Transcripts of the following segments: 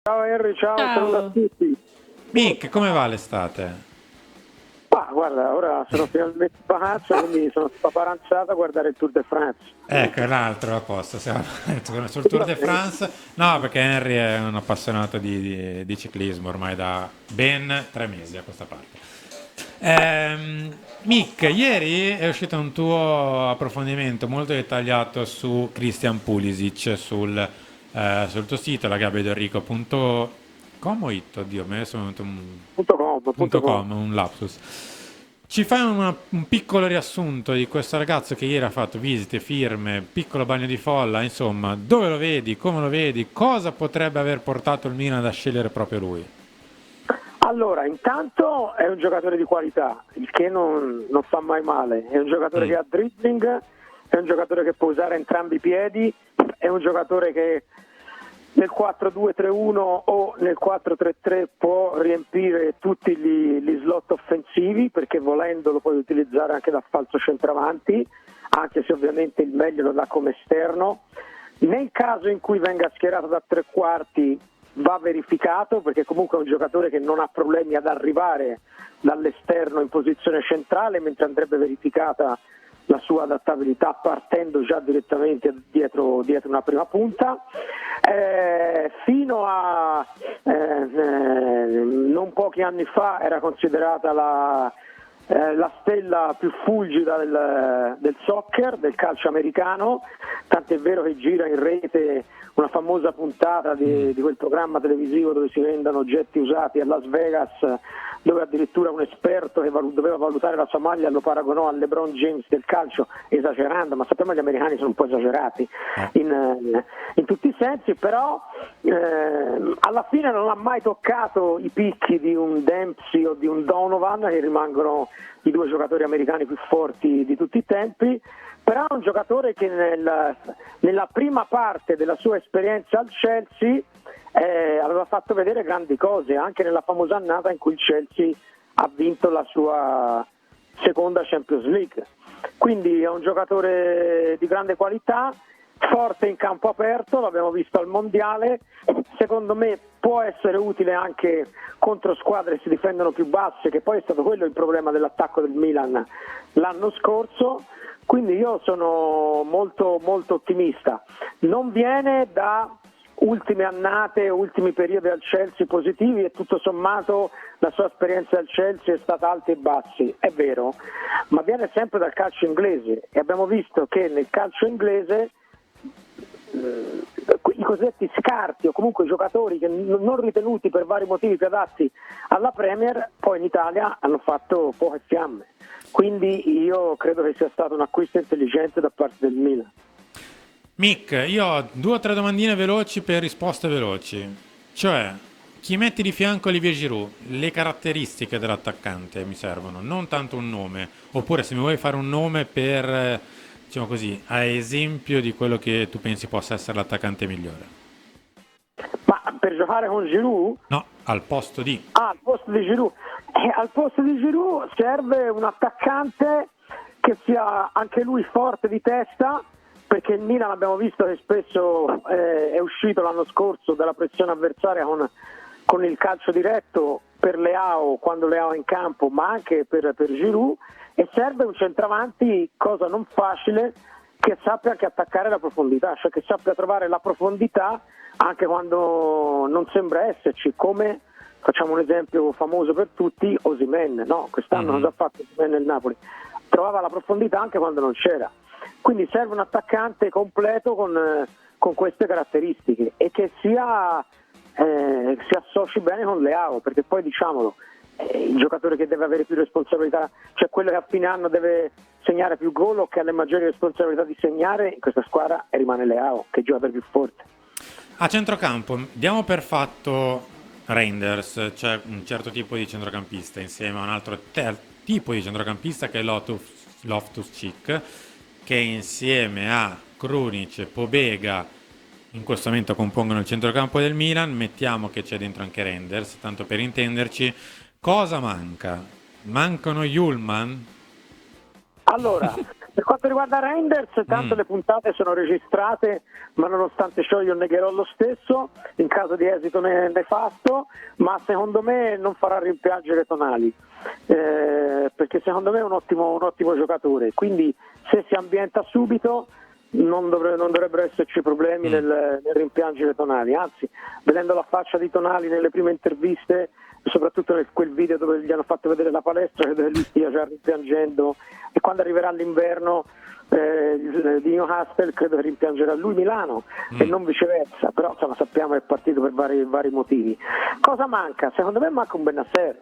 Ciao Henry, ciao, saluto a Ciao. tutti. Mick, come va l'estate? Guarda, ora sono finalmente in vacanza, quindi sono spaparanzato a guardare il Tour de France. Ecco, un altro a posto, siamo sul Tour de France. No, perché Henry è un appassionato di ciclismo ormai da ben 3 mesi a questa parte. Mick, ieri è uscito un tuo approfondimento molto dettagliato su Christian Pulisic sul tuo sito, la gabbiadorico.com o it? Oddio, me ne sono venuto Punto com, punto punto com. .com, un lapsus. Ci fai un piccolo riassunto di questo ragazzo che ieri ha fatto visite, firme, piccolo bagno di folla, insomma, dove lo vedi, come lo vedi, cosa potrebbe aver portato il Milan a scegliere proprio lui? Allora, intanto è un giocatore di qualità, il che non fa mai male. È un giocatore che ha dribbling, è un giocatore che può usare entrambi i piedi, è un giocatore che nel 4-2-3-1 o nel 4-3-3 può riempire tutti gli slot offensivi, perché volendo lo puoi utilizzare anche da falso centravanti, anche se ovviamente il meglio lo dà come esterno. Nel caso in cui venga schierato da tre quarti va verificato, perché comunque è un giocatore che non ha problemi ad arrivare dall'esterno in posizione centrale, mentre andrebbe verificata la sua adattabilità partendo già direttamente dietro una prima punta. Fino a non pochi anni fa era considerata la stella più fulgida del soccer, del calcio americano, tant'è vero che gira in rete una famosa puntata di quel programma televisivo dove si vendono oggetti usati a Las Vegas, dove addirittura un esperto che doveva valutare la sua maglia lo paragonò al LeBron James del calcio, esagerando, ma sappiamo che gli americani sono un po' esagerati in tutti i sensi, però alla fine non ha mai toccato i picchi di un Dempsey o di un Donovan, che rimangono i due giocatori americani più forti di tutti i tempi. Però è un giocatore che nella prima parte della sua esperienza al Chelsea aveva fatto vedere grandi cose, anche nella famosa annata in cui il Chelsea ha vinto la sua seconda Champions League. Quindi è un giocatore di grande qualità, forte in campo aperto, l'abbiamo visto al Mondiale, secondo me può essere utile anche contro squadre che si difendono più basse, che poi è stato quello il problema dell'attacco del Milan l'anno scorso. Quindi io sono molto molto ottimista. Non viene da ultime annate, ultimi periodi al Chelsea positivi, e tutto sommato la sua esperienza al Chelsea è stata alti e bassi, è vero, ma viene sempre dal calcio inglese, e abbiamo visto che nel calcio inglese i cosiddetti scarti, o comunque giocatori che non ritenuti per vari motivi più adatti alla Premier, poi in Italia hanno fatto poche fiamme. Quindi io credo che sia stato un acquisto intelligente da parte del Milan. Mick, io ho 2 o 3 domandine veloci per risposte veloci. Cioè, chi metti di fianco Olivier Giroud? Le caratteristiche dell'attaccante mi servono, non tanto un nome. Oppure se mi vuoi fare un nome per, diciamo così, a esempio di quello che tu pensi possa essere l'attaccante migliore. Ma per giocare con Giroud? No, al posto di... Al posto di Giroud. Al posto di Giroud serve un attaccante che sia anche lui forte di testa, perché il Milan abbiamo visto che spesso è uscito l'anno scorso dalla pressione avversaria con il calcio diretto per Leao quando Leao è in campo, ma anche per Giroud, e serve un centravanti, cosa non facile, che sappia anche attaccare la profondità, cioè che sappia trovare la profondità anche quando non sembra esserci, come facciamo un esempio famoso per tutti, Osimhen, no? Quest'anno cosa ha fatto Osimhen nel Napoli? Trovava la profondità anche quando non c'era. Quindi serve un attaccante completo con queste caratteristiche, e che si associ bene con Leao, perché poi diciamolo, il giocatore che deve avere più responsabilità, cioè quello che a fine anno deve segnare più gol o che ha le maggiori responsabilità di segnare in questa squadra, e rimane Leao, che è il giocatore più forte. A centrocampo, diamo per fatto Reinders, cioè un certo tipo di centrocampista, insieme a un altro tipo di centrocampista che è Loftus-Cheek, che insieme a Krunic e Pobega in questo momento compongono il centrocampo del Milan. Mettiamo che c'è dentro anche Reinders, tanto per intenderci. Cosa manca? Mancano Hjulman? Allora, Per quanto riguarda Reinders, tanto le puntate sono registrate, ma nonostante ciò io negherò lo stesso in caso di esito nefasto, ma secondo me non farà rimpiangere Tonali, perché secondo me è un ottimo giocatore, quindi se si ambienta subito non dovrebbero esserci problemi nel rimpiangere Tonali, anzi vedendo la faccia di Tonali nelle prime interviste, soprattutto in quel video dove gli hanno fatto vedere la palestra, credo che lui stia già rimpiangendo, e quando arriverà l'inverno di Newcastle credo che rimpiangerà lui Milano e non viceversa, però insomma sappiamo che è partito per vari motivi. Cosa manca? Secondo me manca un Bennacer,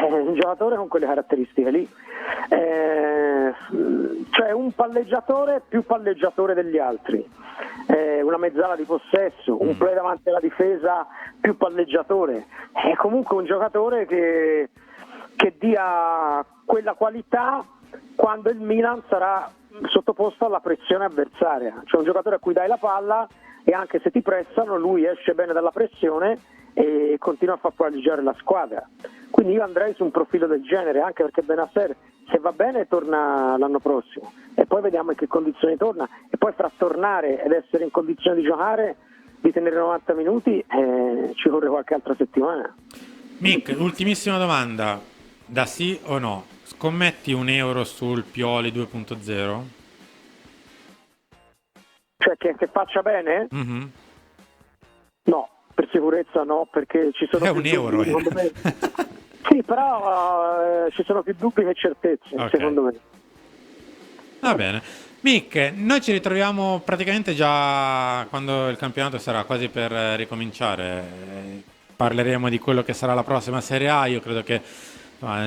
un giocatore con quelle caratteristiche lì, cioè un palleggiatore più palleggiatore degli altri, una mezzala di possesso, un play davanti alla difesa più palleggiatore, è comunque un giocatore che dia quella qualità quando il Milan sarà sottoposto alla pressione avversaria, cioè un giocatore a cui dai la palla e anche se ti pressano lui esce bene dalla pressione e continua a far palleggiare la squadra. Quindi io andrei su un profilo del genere, anche perché Bennacer, se va bene, torna l'anno prossimo e poi vediamo in che condizioni torna, e poi fra tornare ed essere in condizione di giocare, di tenere 90 minuti, ci vorrà qualche altra settimana. Mick, ultimissima domanda, da sì o no? Scommetti €1 sul Pioli 2.0? Cioè che faccia bene? Mm-hmm. No, per sicurezza no, perché ci sono È più €1, dubbi, secondo me. Sì, però ci sono più dubbi che certezze, Ok. secondo me. Va bene. Mick, noi ci ritroviamo praticamente già quando il campionato sarà quasi per ricominciare. Parleremo di quello che sarà la prossima Serie A. Io credo che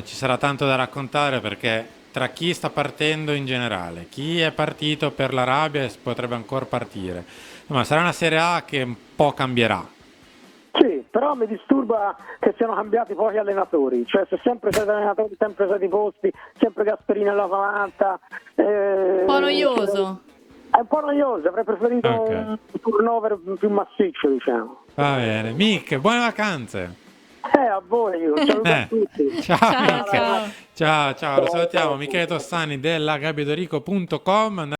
ci sarà tanto da raccontare, perché tra chi sta partendo in generale, chi è partito per l'Arabia e potrebbe ancora partire, ma sarà una Serie A che un po' cambierà. Sì, però mi disturba che siano cambiati pochi allenatori, cioè se sempre siete allenatori, sempre siete posti, sempre Gasperini alla 90. Un po' noioso. È un po' noioso, avrei preferito Ok. un turnover più massiccio, diciamo. Va bene. Mick, buone vacanze. A voi, un saluto a tutti. Ciao, Ciao, Mick. ciao. Ciao, lo salutiamo. Michele Tossani della Gabbiadorico.com.